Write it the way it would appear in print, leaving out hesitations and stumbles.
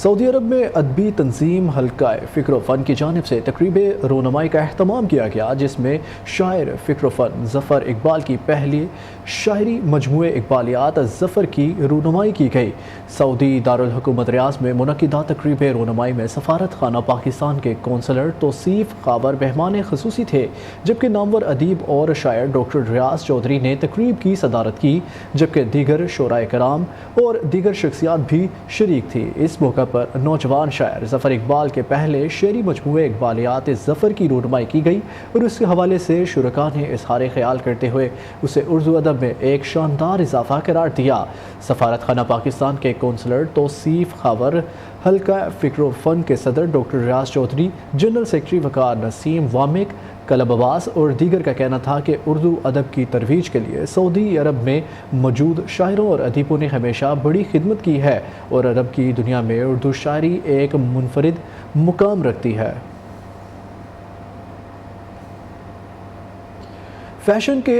سعودی عرب میں ادبی تنظیم حلقہ فکر و فن کی جانب سے تقریب رونمائی کا اہتمام کیا گیا، جس میں شاعر فکر و فن ظفر اقبال کی پہلی شاعری مجموعہ اقبالیات ظفر کی رونمائی کی گئی۔ سعودی دارالحکومت ریاض میں منعقدہ تقریب رونمائی میں سفارت خانہ پاکستان کے کونسلر توصیف خاور مہمان خصوصی تھے، جبکہ نامور ادیب اور شاعر ڈاکٹر ریاض چودھری نے تقریب کی صدارت کی، جبکہ دیگر شعراء کرام اور دیگر شخصیات بھی شریک تھی۔ اس موقع پر نوجوان شاعر ظفر اقبال کے پہلے شعری مجموعہ اقبالیات ظفر کی رونمائی کی گئی اور اس کے حوالے سے شرکاء نے اظہار خیال کرتے ہوئے اسے اردو ادب میں ایک شاندار اضافہ قرار دیا۔ سفارت خانہ پاکستان کے کونسلر توصیف خاور، حلقہ فکر و فن کے صدر ڈاکٹر ریاض چودھری، جنرل سیکرٹری وقار نسیم وامک، کلب عباس اور دیگر کا کہنا تھا کہ اردو ادب کی ترویج کے لیے سعودی عرب میں موجود شاعروں اور ادیبوں نے ہمیشہ بڑی خدمت کی ہے اور عرب کی دنیا میں اردو شاعری ایک منفرد مقام رکھتی ہے۔ فیشن کے